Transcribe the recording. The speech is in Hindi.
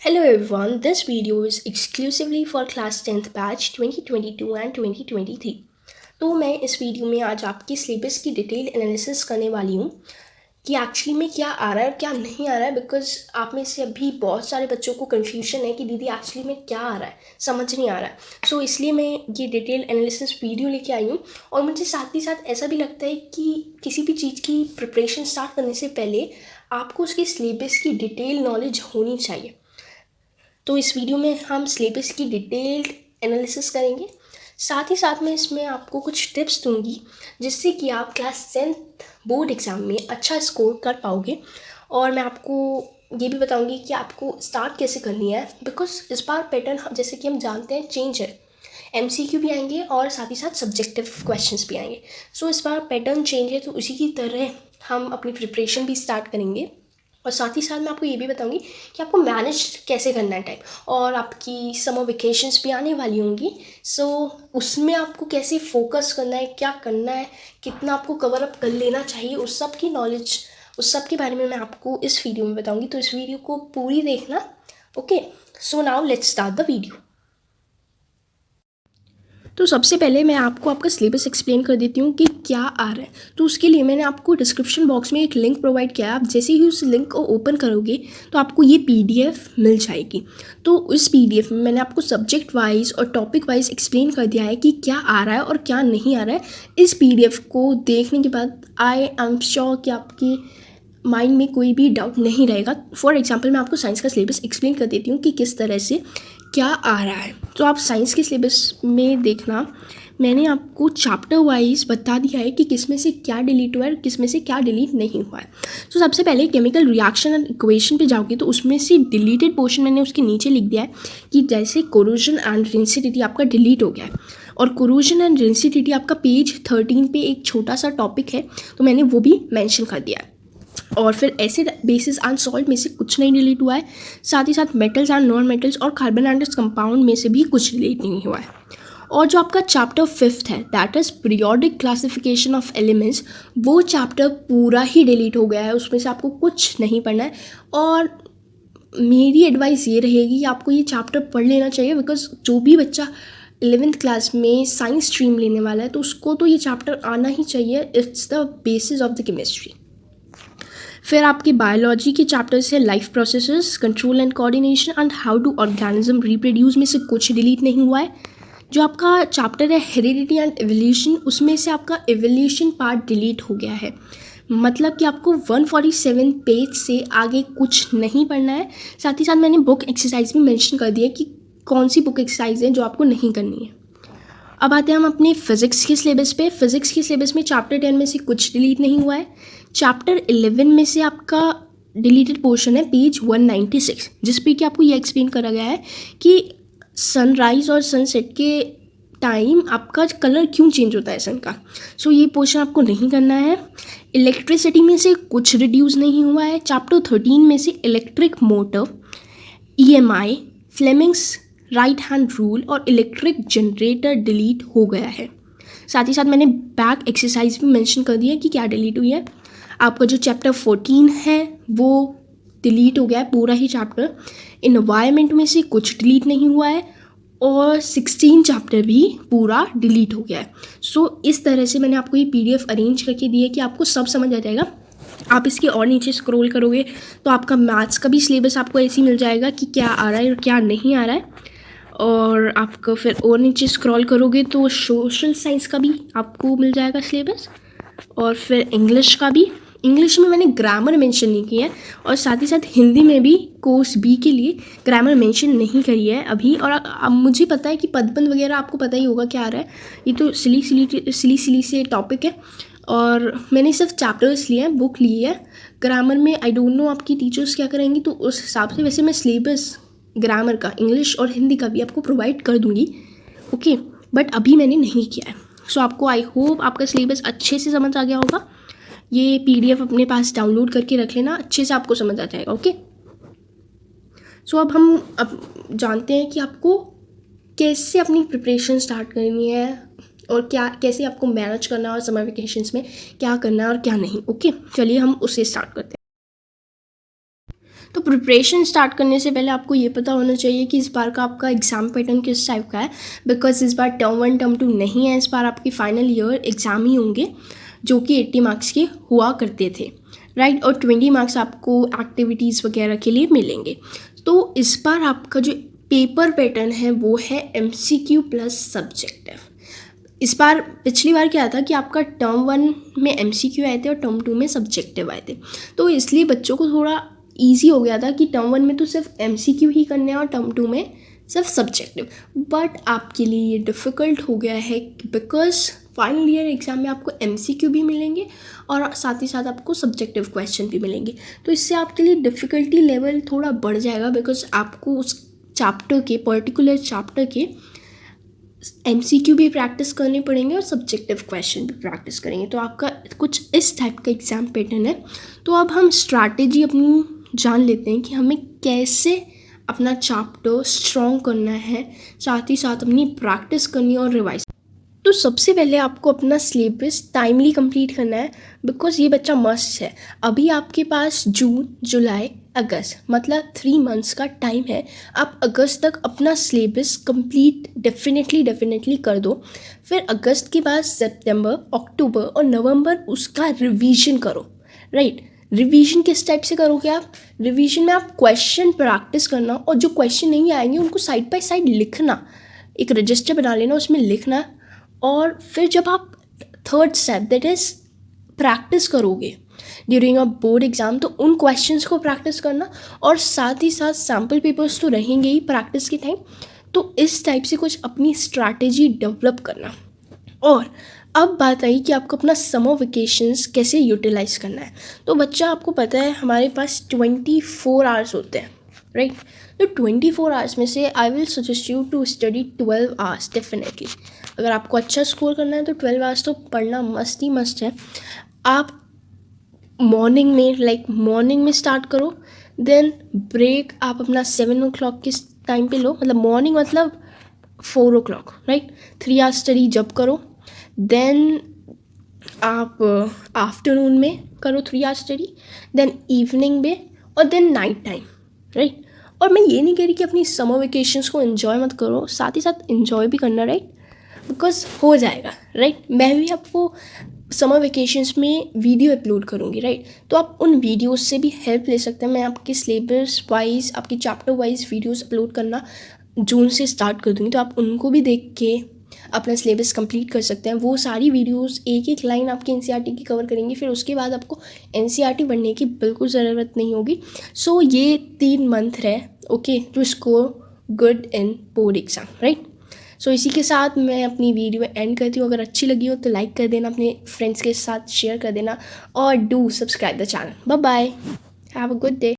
Hello everyone, this video is exclusively for class 10th batch 2022 and 2023। तो मैं इस वीडियो में आज आपकी सिलेबस की डिटेल एनालिसिस करने वाली हूँ कि एक्चुअली में क्या आ रहा है और क्या नहीं आ रहा है। बिकॉज आप में से अभी बहुत सारे बच्चों को कन्फ्यूजन है कि दीदी एक्चुअली में क्या आ रहा है, समझ नहीं आ रहा है। सो इसलिए मैं ये डिटेल एनालिसिस वीडियो लेके आई हूँ। और मुझे साथ ही साथ ऐसा भी लगता है कि किसी भी चीज़ की प्रिपरेशन स्टार्ट करने से पहले आपको उसकी सिलेबस की डिटेल नॉलेज होनी चाहिए। तो इस वीडियो में हम सिलेबस की डिटेल्ड एनालिसिस करेंगे। साथ ही साथ में इसमें आपको कुछ टिप्स दूंगी जिससे कि आप क्लास 10th बोर्ड एग्ज़ाम में अच्छा स्कोर कर पाओगे। और मैं आपको ये भी बताऊंगी कि आपको स्टार्ट कैसे करनी है। बिकॉज इस बार पैटर्न जैसे कि हम जानते हैं चेंज है, एमसीक्यू भी आएंगे और साथ ही साथ सब्जेक्टिव क्वेश्चंस भी आएंगे। सो इस बार पैटर्न चेंज है, तो उसी की तरह हम अपनी प्रिपरेशन भी स्टार्ट करेंगे। और साथ ही साथ मैं आपको ये भी बताऊंगी कि आपको मैनेज कैसे करना है टाइम। और आपकी समर वेकेशंस भी आने वाली होंगी। सो उसमें आपको कैसे फोकस करना है, क्या करना है, कितना आपको कवर अप कर लेना चाहिए, उस सब की नॉलेज, उस सब के बारे में मैं आपको इस वीडियो में बताऊंगी। तो इस वीडियो को पूरी देखना। Okay, so now let's start the video. तो सबसे पहले मैं आपको आपका सिलेबस एक्सप्लेन कर देती हूँ कि क्या आ रहा है। तो उसके लिए मैंने आपको डिस्क्रिप्शन बॉक्स में एक लिंक प्रोवाइड किया है। आप जैसे ही उस लिंक को ओपन करोगे तो आपको ये पीडीएफ मिल जाएगी। तो इस पीडीएफ में मैंने आपको सब्जेक्ट वाइज और टॉपिक वाइज एक्सप्लेन कर दिया है कि क्या आ रहा है और क्या नहीं आ रहा है। इस पीडीएफ को देखने के बाद आई एम श्योर कि आपके माइंड में कोई भी डाउट नहीं रहेगा। फॉर एग्जाम्पल मैं आपको साइंस का सिलेबस एक्सप्लेन कर देती हूँ कि किस तरह से क्या आ रहा है। तो आप साइंस के सिलेबस में देखना, मैंने आपको चैप्टर वाइज बता दिया है कि किस में से क्या डिलीट हुआ है और किस में से क्या डिलीट नहीं हुआ है। तो सबसे पहले केमिकल रिएक्शन एंड इक्वेशन पे जाओगे तो उसमें से डिलीटेड पोर्शन मैंने उसके नीचे लिख दिया है कि जैसे कोरोजन एंड रेंसिडिटी आपका डिलीट हो गया है। और कोरोजन एंड रेंसिडिटी आपका पेज 13 पे एक छोटा सा टॉपिक है, तो मैंने वो भी मैंशन कर दिया है। और फिर एसिड बेसिस एंड सॉल्ट में से कुछ नहीं डिलीट हुआ है। साथ ही साथ मेटल्स एंड नॉन मेटल्स और कार्बन एंड कंपाउंड में से भी कुछ डिलीट नहीं हुआ है। और जो आपका चैप्टर 5th है, that is periodic classification of elements, वो चैप्टर पूरा ही डिलीट हो गया है। उसमें से आपको कुछ नहीं पढ़ना है। और मेरी एडवाइस ये रहेगी कि आपको ये चैप्टर पढ़ लेना चाहिए। बिकॉज जो भी बच्चा 11th क्लास में साइंस स्ट्रीम लेने वाला है तो उसको तो ये चैप्टर आना ही चाहिए। It's the basis of the chemistry. फिर आपके बायोलॉजी के चैप्टर्स है life processes, control and coordination and how to organism reproduce, में से कुछ डिलीट नहीं हुआ है। जो आपका चैप्टर है हेरिडिटी एंड एवोल्यूशन, उसमें से आपका एवोल्यूशन पार्ट डिलीट हो गया है। मतलब कि आपको 147 पेज से आगे कुछ नहीं पढ़ना है। साथ ही साथ मैंने बुक एक्सरसाइज भी मेंशन कर दिया कि कौन सी बुक एक्सरसाइज है जो आपको नहीं करनी है। अब आते हैं हम अपने फिजिक्स के सिलेबस पे। फिजिक्स के सिलेबस में चैप्टर 10 में से कुछ डिलीट नहीं हुआ है। चैप्टर 11 में से आपका डिलीटेड पोर्शन है पेज 196, जिस पे कि आपको ये एक्सप्लेन करा गया है कि सनराइज और सनसेट के टाइम आपका कलर क्यों चेंज होता है सन का। सो ये पोर्शन आपको नहीं करना है। इलेक्ट्रिसिटी में से कुछ रिड्यूस नहीं हुआ है। चैप्टर 13 में से electric motor, EMI, Fleming's right hand rule और इलेक्ट्रिक जनरेटर डिलीट हो गया है। साथ ही साथ मैंने बैक एक्सरसाइज भी मेंशन कर दिया है कि क्या डिलीट हुई है। आपका जो चैप्टर 14 है वो डिलीट हो गया है, पूरा ही चैप्टर। इन्वायरमेंट में से कुछ डिलीट नहीं हुआ है और 16 चैप्टर भी पूरा डिलीट हो गया है। सो इस तरह से मैंने आपको ये पीडीएफ अरेंज करके दी है कि आपको सब समझ आ जाएगा। आप इसके और नीचे स्क्रॉल करोगे तो आपका मैथ्स का भी सिलेबस आपको ऐसे ही मिल जाएगा कि क्या आ रहा है और क्या नहीं आ रहा है। और आपको फिर और नीचे स्क्रॉल करोगे तो सोशल साइंस का भी आपको मिल जाएगा सिलेबस। और फिर इंग्लिश का भी। इंग्लिश में मैंने ग्रामर मेंशन नहीं किया है। और साथ ही साथ हिंदी में भी कोर्स बी के लिए ग्रामर मेंशन नहीं करी है अभी। और अब मुझे पता है कि पदबंध वगैरह आपको पता ही होगा क्या आ रहा है। ये तो सिली से टॉपिक है। और मैंने सिर्फ चैप्टर्स लिए हैं, बुक ली है। ग्रामर में आई डोंट नो आपकी टीचर्स क्या करेंगी, तो उस हिसाब से वैसे मैं सिलेबस ग्रामर का, इंग्लिश और हिंदी का भी आपको प्रोवाइड कर दूंगी। ओके, बट अभी मैंने नहीं किया है। सो आपको आई होप आपका सिलेबस अच्छे से समझ आ गया होगा। ये पीडीएफ अपने पास डाउनलोड करके रख लेना, अच्छे से आपको समझ आ जाएगा। ओके, सो अब जानते हैं कि आपको कैसे अपनी प्रिपरेशन स्टार्ट करनी है और क्या कैसे आपको मैनेज करना है और समर वेकेशंस में क्या करना है और क्या नहीं। ओके, चलिए हम उससे स्टार्ट करते हैं। तो प्रिपरेशन स्टार्ट करने से पहले आपको ये पता होना चाहिए कि इस बार का आपका एग्ज़ाम पैटर्न किस टाइप का है, बिकॉज इस बार टर्म 1 टर्म 2 नहीं है, इस बार आपकी फाइनल ईयर एग्ज़ाम ही होंगे जो कि 80 मार्क्स के हुआ करते थे, राइट। और 20 मार्क्स आपको एक्टिविटीज़ वगैरह के लिए मिलेंगे। तो इस बार आपका जो पेपर पैटर्न है वो है MCQ प्लस सब्जेक्टिव। इस बार पिछली बार क्या था कि आपका टर्म 1 में MCQ आए थे और टर्म 2 में सब्जेक्टिव आए थे, तो इसलिए बच्चों को थोड़ा ईजी हो गया था कि टर्म 1 में तो सिर्फ MCQ ही करने हैं और टर्म 2 में सिर्फ सब्जेक्टिव। बट आपके लिए ये डिफ़िकल्ट हो गया है बिकॉज फाइनल ईयर एग्ज़ाम में आपको MCQ भी मिलेंगे और साथ ही साथ आपको सब्जेक्टिव क्वेश्चन भी मिलेंगे। तो इससे आपके लिए डिफ़िकल्टी लेवल थोड़ा बढ़ जाएगा बिकॉज आपको उस चैप्टर के पर्टिकुलर चैप्टर के MCQ भी प्रैक्टिस करने पड़ेंगे और सब्जेक्टिव क्वेश्चन भी प्रैक्टिस करेंगे। तो आपका कुछ इस टाइप का एग्ज़ाम पैटर्न है। तो अब हम स्ट्रैटेजी अपनी जान लेते हैं कि हमें कैसे अपना चैप्टर स्ट्रॉन्ग करना है, साथ ही साथ अपनी प्रैक्टिस करनी है और रिवाइज। तो सबसे पहले आपको अपना सिलेबस टाइमली कंप्लीट करना है बिकॉज ये बच्चा मस्ट है। अभी आपके पास जून, जुलाई, अगस्त मतलब 3 मंथ्स का टाइम है। आप अगस्त तक अपना सिलेबस कंप्लीट डेफिनेटली कर दो। फिर अगस्त के बाद सितंबर, अक्टूबर और नवंबर उसका रिवीजन करो, राइट। रिवीजन किस टाइप से करोगे आप? रिवीजन में आप क्वेश्चन प्रैक्टिस करना और जो क्वेश्चन नहीं आएंगे उनको साइड बाय साइड लिखना, एक रजिस्टर बना लेना, उसमें लिखना। और फिर जब आप third step that is practice करोगे ड्यूरिंग अ बोर्ड एग्ज़ाम, तो उन क्वेश्चंस को प्रैक्टिस करना और साथ ही साथ सैम्पल पेपर्स तो रहेंगे ही प्रैक्टिस के टाइम। तो इस टाइप से कुछ अपनी स्ट्रैटेजी डेवलप करना। और अब बात आई कि आपको अपना समर वेकेशंस कैसे यूटिलाइज़ करना है। तो बच्चा, आपको पता है हमारे पास 24 आवर्स होते हैं, राइट। तो 24 आवर्स में से I will suggest you to study 12 hours definitely. अगर आपको अच्छा स्कोर करना है तो 12 आवर्स तो पढ़ना मस्ट ही मस्ट है। आप मॉर्निंग में स्टार्ट करो, देन ब्रेक आप अपना 7 o'clock के टाइम पे लो, मतलब मॉर्निंग मतलब 4 o'clock, राइट। 3 आवर्स स्टडी जब करो, देन आप आफ्टरनून में करो 3 आवर्स स्टडी, देन इवनिंग में और देन नाइट टाइम, राइट। और मैं ये नहीं कह रही कि अपनी समर वेकेशंस को एंजॉय मत करो, साथ ही साथ एंजॉय भी करना, राइट, बिकॉज हो जाएगा, राइट। मैं भी आपको समर वेकेशंस में वीडियो अपलोड करूँगी, राइट। तो आप उन वीडियोस से भी हेल्प ले सकते हैं। मैं आपके सिलेबस वाइज, आपके चैप्टर वाइज वीडियोस अपलोड करना जून से स्टार्ट कर दूँगी, तो आप उनको भी देख के अपना सिलेबस कंप्लीट कर सकते हैं। वो सारी वीडियोस एक एक लाइन आपकी NCERT की कवर करेंगी, फिर उसके बाद आपको NCERT पढ़ने की बिल्कुल ज़रूरत नहीं होगी। सो ये 3 मंथ है, okay, to score good in board exam, right. So इसी के साथ मैं अपनी वीडियो एंड करती हूँ। अगर अच्छी लगी हो तो लाइक कर देना, अपने फ्रेंड्स के साथ शेयर कर देना और do subscribe the channel. Bye bye, have a good day.